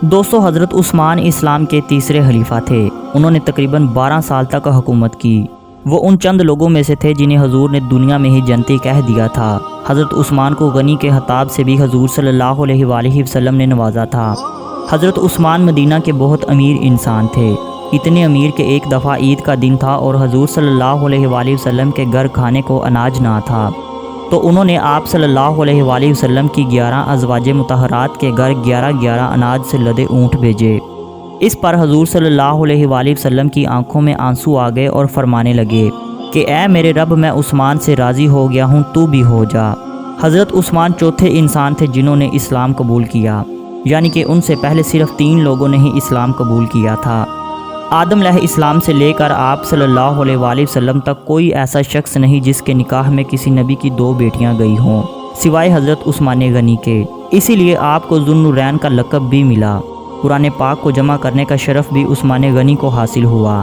دوستو، حضرت عثمان اسلام کے تیسرے خلیفہ تھے۔ انہوں نے تقریباً 12 سال تک حکومت کی۔ وہ ان چند لوگوں میں سے تھے جنہیں حضور نے دنیا میں ہی جنتی کہہ دیا تھا۔ حضرت عثمان کو غنی کے خطاب سے بھی حضور صلی اللہ علیہ وآلہ وسلم نے نوازا تھا۔ حضرت عثمان مدینہ کے بہت امیر انسان تھے، اتنے امیر کہ ایک دفعہ عید کا دن تھا اور حضور صلی اللہ علیہ وآلہ وسلم کے گھر کھانے کو اناج نہ تھا، تو انہوں نے آپ صلی اللہ علیہ وآلہ وسلم کی 11 ازواج مطہرات کے گھر 11 اناج سے لدے اونٹ بھیجے۔ اس پر حضور صلی اللہ علیہ وآلہ وسلم کی آنکھوں میں آنسو آ گئے اور فرمانے لگے کہ اے میرے رب، میں عثمان سے راضی ہو گیا ہوں، تو بھی ہو جا۔ حضرت عثمان چوتھے انسان تھے جنہوں نے اسلام قبول کیا، یعنی کہ ان سے پہلے صرف 3 لوگوں نے ہی اسلام قبول کیا تھا۔ آدم علیہ السلام سے لے کر آپ صلی اللہ علیہ وآلہ وسلم تک کوئی ایسا شخص نہیں جس کے نکاح میں کسی نبی کی 2 بیٹیاں گئی ہوں سوائے حضرت عثمان غنی کے۔ اسی لیے آپ کو ذو النورین کا لقب بھی ملا۔ قرآن پاک کو جمع کرنے کا شرف بھی عثمان غنی کو حاصل ہوا،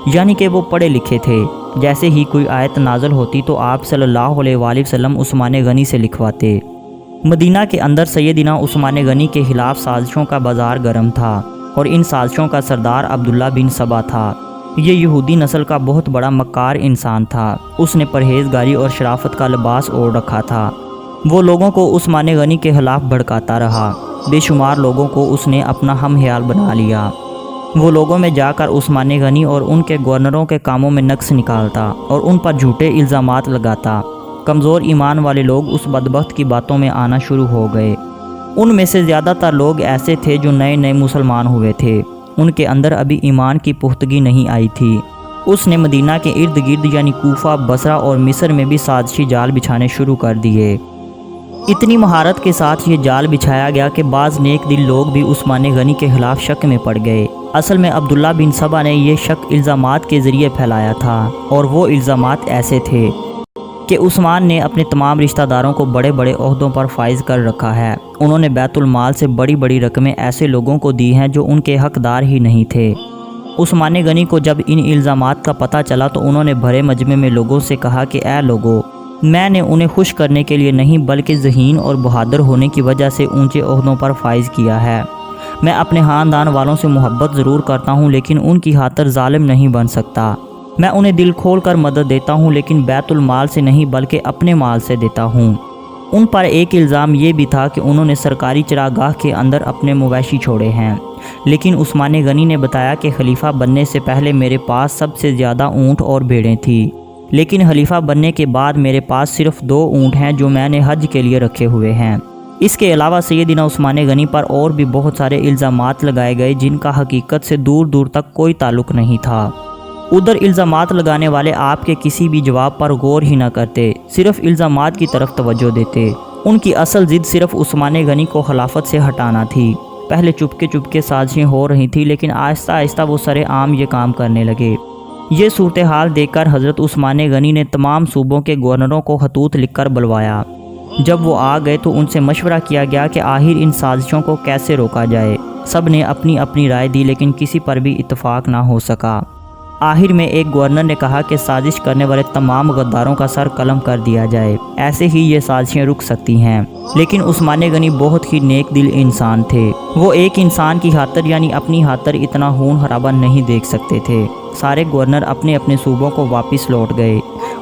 یعنی کہ وہ پڑھے لکھے تھے۔ جیسے ہی کوئی آیت نازل ہوتی تو آپ صلی اللہ علیہ وآلہ وسلم عثمان غنی سے لکھواتے۔ مدینہ کے اندر سیدنا عثمان غنی کے خلاف سازشوں کا بازار گرم تھا، اور ان سازشوں کا سردار عبداللہ بن سبا تھا۔ یہ یہودی نسل کا بہت بڑا مکار انسان تھا۔ اس نے پرہیزگاری اور شرافت کا لباس اوڑھ رکھا تھا۔ وہ لوگوں کو عثمان غنی کے خلاف بھڑکاتا رہا۔ بے شمار لوگوں کو اس نے اپنا ہم خیال بنا لیا۔ وہ لوگوں میں جا کر عثمان غنی اور ان کے گورنروں کے کاموں میں نقص نکالتا اور ان پر جھوٹے الزامات لگاتا۔ کمزور ایمان والے لوگ اس بدبخت کی باتوں میں آنا شروع ہو گئے۔ ان میں سے زیادہ تر لوگ ایسے تھے جو نئے مسلمان ہوئے تھے، ان کے اندر ابھی ایمان کی پختگی نہیں آئی تھی۔ اس نے مدینہ کے ارد گرد یعنی کوفہ، بصرہ اور مصر میں بھی سازشی جال بچھانے شروع کر دیے۔ اتنی مہارت کے ساتھ یہ جال بچھایا گیا کہ بعض نیک دل لوگ بھی عثمان غنی کے خلاف شک میں پڑ گئے۔ اصل میں عبداللہ بن سبا نے یہ شک الزامات کے ذریعے پھیلایا تھا، اور وہ الزامات ایسے تھے کہ عثمان نے اپنے تمام رشتہ داروں کو بڑے بڑے عہدوں پر فائز کر رکھا ہے۔ انہوں نے بیت المال سے بڑی بڑی رقمیں ایسے لوگوں کو دی ہیں جو ان کے حقدار ہی نہیں تھے۔ عثمان غنی کو جب ان الزامات کا پتہ چلا تو انہوں نے بھرے مجمع میں لوگوں سے کہا کہ اے لوگو، میں نے انہیں خوش کرنے کے لیے نہیں بلکہ ذہین اور بہادر ہونے کی وجہ سے اونچے عہدوں پر فائز کیا ہے۔ میں اپنے خاندان والوں سے محبت ضرور کرتا ہوں لیکن ان کی خاطر ظالم نہیں بن سکتا۔ میں انہیں دل کھول کر مدد دیتا ہوں لیکن بیت المال سے نہیں بلکہ اپنے مال سے دیتا ہوں۔ ان پر ایک الزام یہ بھی تھا کہ انہوں نے سرکاری چراگاہ کے اندر اپنے مویشی چھوڑے ہیں، لیکن عثمان غنی نے بتایا کہ خلیفہ بننے سے پہلے میرے پاس سب سے زیادہ اونٹ اور بھیڑیں تھیں، لیکن خلیفہ بننے کے بعد میرے پاس صرف 2 اونٹ ہیں جو میں نے حج کے لیے رکھے ہوئے ہیں۔ اس کے علاوہ سیدنا عثمان غنی پر اور بھی بہت سارے الزامات لگائے گئے جن کا حقیقت سے دور دور تک کوئی تعلق نہیں تھا۔ ادھر الزامات لگانے والے آپ کے کسی بھی جواب پر غور ہی نہ کرتے، صرف الزامات کی طرف توجہ دیتے۔ ان کی اصل ضد صرف عثمان غنی کو خلافت سے ہٹانا تھی۔ پہلے چپکے سازشیں ہو رہی تھیں لیکن آہستہ آہستہ وہ سر عام یہ کام کرنے لگے۔ یہ صورتحال دیکھ کر حضرت عثمان غنی نے تمام صوبوں کے گورنروں کو خطوط لکھ کر بلوایا۔ جب وہ آ گئے تو ان سے مشورہ کیا گیا کہ آخر ان سازشوں کو کیسے روکا جائے۔ سب نے اپنی اپنی رائے دی لیکن کسی پر بھی اتفاق نہ ہو سکا۔ آخر میں ایک گورنر نے کہا کہ سازش کرنے والے تمام غداروں کا سر قلم کر دیا جائے، ایسے ہی یہ سازشیں رک سکتی ہیں۔ لیکن عثمان غنی بہت ہی نیک دل انسان تھے۔ وہ ایک انسان کی خاطر یعنی اپنی خاطر اتنا خون خرابہ نہیں دیکھ سکتے تھے۔ سارے گورنر اپنے اپنے صوبوں کو واپس لوٹ گئے۔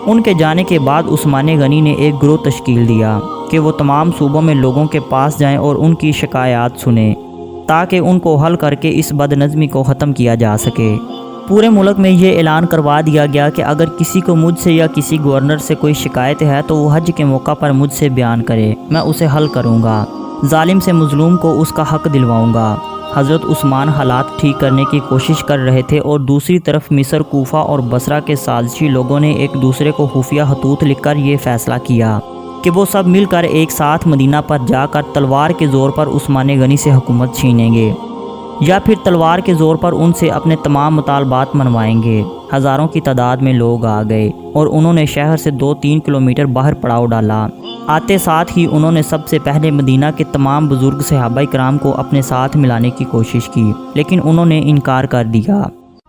ان کے جانے کے بعد عثمان غنی نے ایک گروہ تشکیل دیا کہ وہ تمام صوبوں میں لوگوں کے پاس جائیں اور ان کی شکایات سنیں تاکہ ان کو حل کر کے اس بد نظمی کو ختم کیا جا سکے۔ پورے ملک میں یہ اعلان کروا دیا گیا کہ اگر کسی کو مجھ سے یا کسی گورنر سے کوئی شکایت ہے تو وہ حج کے موقع پر مجھ سے بیان کرے، میں اسے حل کروں گا، ظالم سے مظلوم کو اس کا حق دلواؤں گا۔ حضرت عثمان حالات ٹھیک کرنے کی کوشش کر رہے تھے اور دوسری طرف مصر، کوفہ اور بصرہ کے سازشی لوگوں نے ایک دوسرے کو خفیہ خطوط لکھ کر یہ فیصلہ کیا کہ وہ سب مل کر ایک ساتھ مدینہ پر جا کر تلوار کے زور پر عثمان غنی سے حکومت چھینیں گے یا پھر تلوار کے زور پر ان سے اپنے تمام مطالبات منوائیں گے۔ ہزاروں کی تعداد میں لوگ آ گئے اور انہوں نے شہر سے 2-3 کلومیٹر باہر پڑاؤ ڈالا۔ آتے ساتھ ہی انہوں نے سب سے پہلے مدینہ کے تمام بزرگ صحابہ کرام کو اپنے ساتھ ملانے کی کوشش کی، لیکن انہوں نے انکار کر دیا،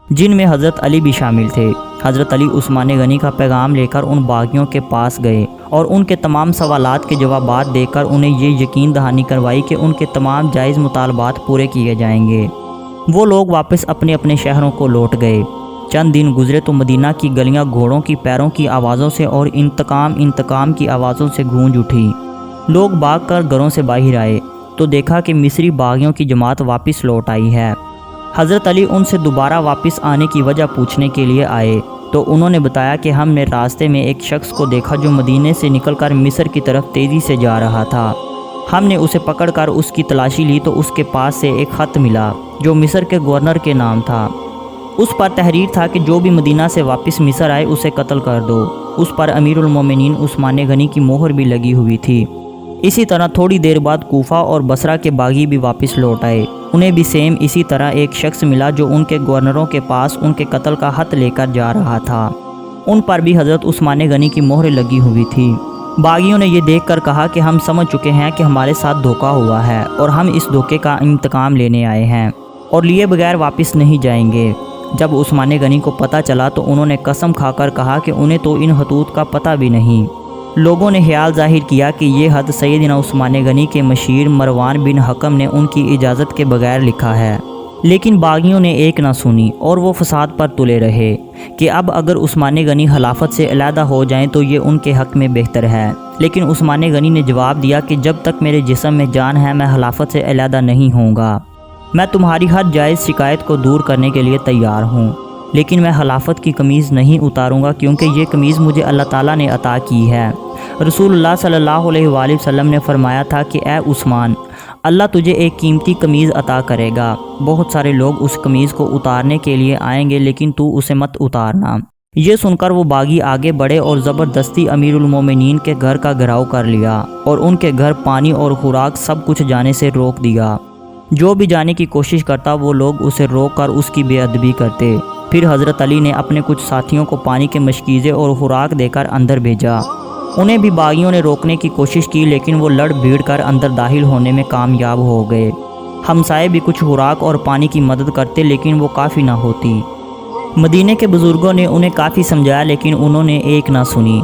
جن میں حضرت علی بھی شامل تھے۔ حضرت علی عثمان غنی کا پیغام لے کر ان باغیوں کے پاس گئے اور ان کے تمام سوالات کے جوابات دے کر انہیں یہ یقین دہانی کروائی کہ ان کے تمام جائز مطالبات پورے کیے جائیں گے۔ وہ لوگ واپس اپنے اپنے شہروں کو لوٹ گئے۔ چند دن گزرے تو مدینہ کی گلیاں گھوڑوں کی پیروں کی آوازوں سے اور انتقام کی آوازوں سے گونج اٹھی۔ لوگ بھاگ کر گھروں سے باہر آئے تو دیکھا کہ مصری باغیوں کی جماعت واپس لوٹ آئی ہے۔ حضرت علی ان سے دوبارہ واپس آنے کی وجہ پوچھنے کے لیے آئے تو انہوں نے بتایا کہ ہم نے راستے میں ایک شخص کو دیکھا جو مدینے سے نکل کر مصر کی طرف تیزی سے جا رہا تھا۔ ہم نے اسے پکڑ کر اس کی تلاشی لی تو اس کے پاس سے ایک خط ملا جو مصر کے گورنر کے نام تھا۔ اس پر تحریر تھا کہ جو بھی مدینہ سے واپس مصر آئے اسے قتل کر دو۔ اس پر امیر المومنین عثمان غنی کی مہر بھی لگی ہوئی تھی۔ اسی طرح تھوڑی دیر بعد کوفہ اور بصرہ کے باغی بھی واپس لوٹ آئے۔ انہیں بھی سیم اسی طرح ایک شخص ملا جو ان کے گورنروں کے پاس ان کے قتل کا خط لے کر جا رہا تھا۔ ان پر بھی حضرت عثمان غنی کی مہر لگی ہوئی تھی۔ باغیوں نے یہ دیکھ کر کہا کہ ہم سمجھ چکے ہیں کہ ہمارے ساتھ دھوکہ ہوا ہے اور ہم اس دھوکے کا انتقام لینے آئے ہیں اور لیے بغیر واپس نہیں جائیں گے۔ جب عثمان غنی کو پتہ چلا تو انہوں نے قسم کھا کر کہا کہ انہیں تو ان خطوط کا پتہ بھی نہیں۔ لوگوں نے خیال ظاہر کیا کہ یہ خط سیدنا عثمان غنی کے مشیر مروان بن حکم نے ان کی اجازت کے بغیر لکھا ہے، لیکن باغیوں نے ایک نہ سنی اور وہ فساد پر تلے رہے کہ اب اگر عثمان غنی خلافت سے علیحدہ ہو جائیں تو یہ ان کے حق میں بہتر ہے۔ لیکن عثمان غنی نے جواب دیا کہ جب تک میرے جسم میں جان ہے میں خلافت سے علیحدہ نہیں ہوں گا۔ میں تمہاری ہر جائز شکایت کو دور کرنے کے لیے تیار ہوں، لیکن میں خلافت کی قمیض نہیں اتاروں گا کیونکہ یہ قمیض مجھے اللہ تعالیٰ نے عطا کی ہے۔ رسول اللہ صلی اللہ علیہ وآلہ وسلم نے فرمایا تھا کہ اے عثمان، اللہ تجھے ایک قیمتی قمیض عطا کرے گا۔ بہت سارے لوگ اس قمیض کو اتارنے کے لیے آئیں گے لیکن تو اسے مت اتارنا۔ یہ سن کر وہ باغی آگے بڑھے اور زبردستی امیر المومنین کے گھر کا گھراؤ کر لیا اور ان کے گھر پانی اور خوراک سب کچھ جانے سے روک دیا۔ جو بھی جانے کی کوشش کرتا وہ لوگ اسے روک کر اس کی بے ادبی کرتے۔ پھر حضرت علی نے اپنے کچھ ساتھیوں کو پانی کے مشکیزے اور خوراک دے کر اندر بھیجا۔ انہیں بھی باغیوں نے روکنے کی کوشش کی لیکن وہ لڑ بھیڑ کر اندر داخل ہونے میں کامیاب ہو گئے۔ ہمسائے بھی کچھ خوراک اور پانی کی مدد کرتے لیکن وہ کافی نہ ہوتی۔ مدینے کے بزرگوں نے انہیں کافی سمجھایا لیکن انہوں نے ایک نہ سنی۔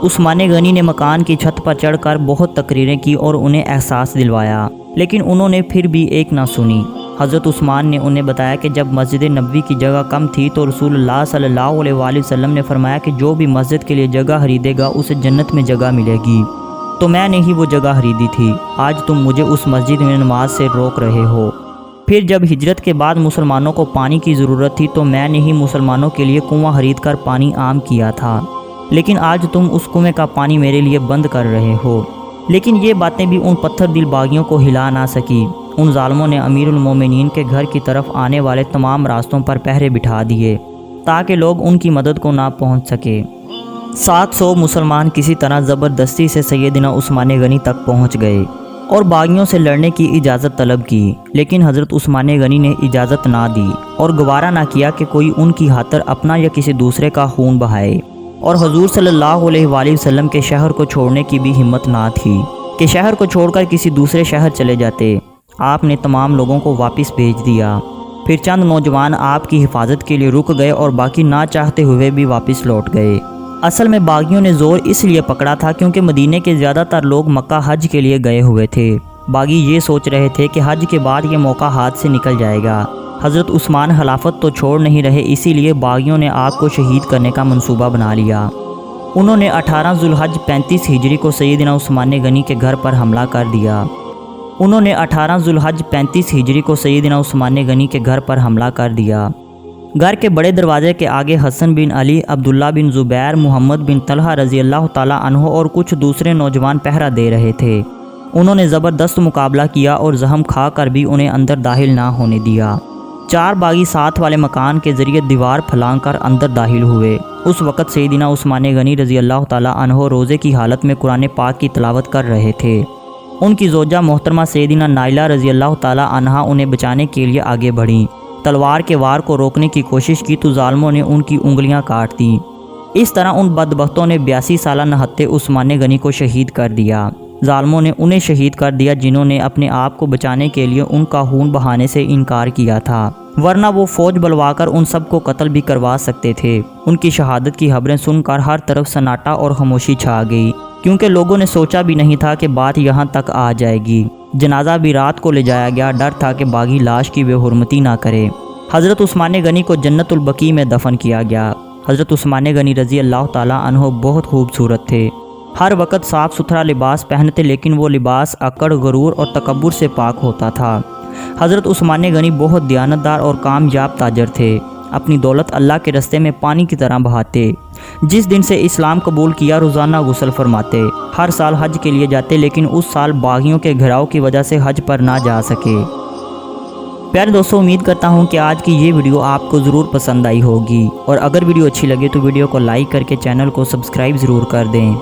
عثمان غنی نے مکان کی چھت پر چڑھ کر بہت تقریریں کی اور انہیں احساس دلوایا لیکن انہوں نے پھر بھی ایک نہ سنی۔ حضرت عثمان نے انہیں بتایا کہ جب مسجد نبوی کی جگہ کم تھی تو رسول اللہ صلی اللہ علیہ وآلہ وسلم نے فرمایا کہ جو بھی مسجد کے لیے جگہ خریدے گا اسے جنت میں جگہ ملے گی، تو میں نے ہی وہ جگہ خریدی تھی۔ آج تم مجھے اس مسجد میں نماز سے روک رہے ہو۔ پھر جب ہجرت کے بعد مسلمانوں کو پانی کی ضرورت تھی تو میں نے ہی مسلمانوں کے لیے کنواں خرید کر پانی عام کیا تھا، لیکن آج تم اس کنویں کا پانی میرے لیے بند کر رہے ہو۔ لیکن یہ باتیں بھی ان پتھر دل باغیوں کو ہلا نہ سکی۔ ان ظالموں نے امیر المومنین کے گھر کی طرف آنے والے تمام راستوں پر پہرے بٹھا دیے تاکہ لوگ ان کی مدد کو نہ پہنچ سکے۔ 700 مسلمان کسی طرح زبردستی سے سیدنا عثمان غنی تک پہنچ گئے اور باغیوں سے لڑنے کی اجازت طلب کی، لیکن حضرت عثمان غنی نے اجازت نہ دی اور گوارا نہ کیا کہ کوئی ان کی خاطر اپنا یا کسی دوسرے کا خون بہائے، اور حضور صلی اللہ علیہ وآلہ وسلم کے شہر کو چھوڑنے کی بھی ہمت نہ تھی کہ شہر کو چھوڑ کر کسی دوسرے شہر چلے جاتے۔ آپ نے تمام لوگوں کو واپس بھیج دیا۔ پھر چند نوجوان آپ کی حفاظت کے لیے رک گئے اور باقی نہ چاہتے ہوئے بھی واپس لوٹ گئے۔ اصل میں باغیوں نے زور اس لیے پکڑا تھا کیونکہ مدینے کے زیادہ تر لوگ مکہ حج کے لیے گئے ہوئے تھے۔ باغی یہ سوچ رہے تھے کہ حج کے بعد یہ موقع ہاتھ سے نکل جائے گا۔ حضرت عثمان خلافت تو چھوڑ نہیں رہے، اسی لیے باغیوں نے آپ کو شہید کرنے کا منصوبہ بنا لیا۔ انہوں نے 18 ذوالحج 35 ہجری کو سیدنا عثمان غنی کے گھر پر حملہ کر دیا۔ انہوں نے 18 ذوالحج 35 ہجری کو سیدنا عثمان غنی کے گھر پر حملہ کر دیا۔ گھر کے بڑے دروازے کے آگے حسن بن علی، عبداللہ بن زبیر، محمد بن طلحہ رضی اللہ تعالیٰ عنہ اور کچھ دوسرے نوجوان پہرا دے رہے تھے۔ انہوں نے زبردست مقابلہ کیا اور زخم کھا کر بھی انہیں اندر داخل نہ ہونے دیا۔ 4 باغی ساتھ والے مکان کے ذریعے دیوار پھلانگ کر اندر داخل ہوئے۔ اس وقت سیدنا عثمان غنی رضی اللہ تعالیٰ عنہ روزے کی حالت میں قرآن پاک کی تلاوت کر رہے تھے۔ ان کی زوجہ محترمہ سیدنا نائلہ رضی اللہ تعالیٰ عنہا انہیں بچانے کے لیے آگے بڑھیں۔ تلوار کے وار کو روکنے کی کوشش کی تو ظالموں نے ان کی انگلیاں کاٹ دیں۔ اس طرح ان بدبختوں نے 82 سالہ نہتے عثمان غنی کو شہید کر دیا۔ ظالموں نے انہیں شہید کر دیا جنہوں نے اپنے آپ کو بچانے کے لیے ان کا خون بہانے سے انکار کیا تھا، ورنہ وہ فوج بلوا کر ان سب کو قتل بھی کروا سکتے تھے۔ ان کی شہادت کی خبریں سن کر ہر طرف سناٹا اور خاموشی چھا گئی۔ کیونکہ لوگوں نے سوچا بھی نہیں تھا کہ بات یہاں تک آ جائے گی۔ جنازہ بھی رات کو لے جایا گیا، ڈر تھا کہ باغی لاش کی بے حرمتی نہ کرے۔ حضرت عثمان غنی کو جنت البقیع میں دفن کیا گیا۔ حضرت عثمان غنی رضی اللہ تعالیٰ عنہ بہت خوبصورت تھے۔ ہر وقت صاف ستھرا لباس پہنتے، لیکن وہ لباس اکڑ، غرور اور تکبر سے پاک ہوتا تھا۔ حضرت عثمان غنی بہت دیانتدار اور کامیاب تاجر تھے۔ اپنی دولت اللہ کے راستے میں پانی کی طرح بہاتے۔ جس دن سے اسلام قبول کیا روزانہ غسل فرماتے۔ ہر سال حج کے لیے جاتے، لیکن اس سال باغیوں کے گھراؤ کی وجہ سے حج پر نہ جا سکے۔ پیارے دوستو، امید کرتا ہوں کہ آج کی یہ ویڈیو آپ کو ضرور پسند آئی ہوگی، اور اگر ویڈیو اچھی لگے تو ویڈیو کو لائک کر کے چینل کو سبسکرائب ضرور کر دیں۔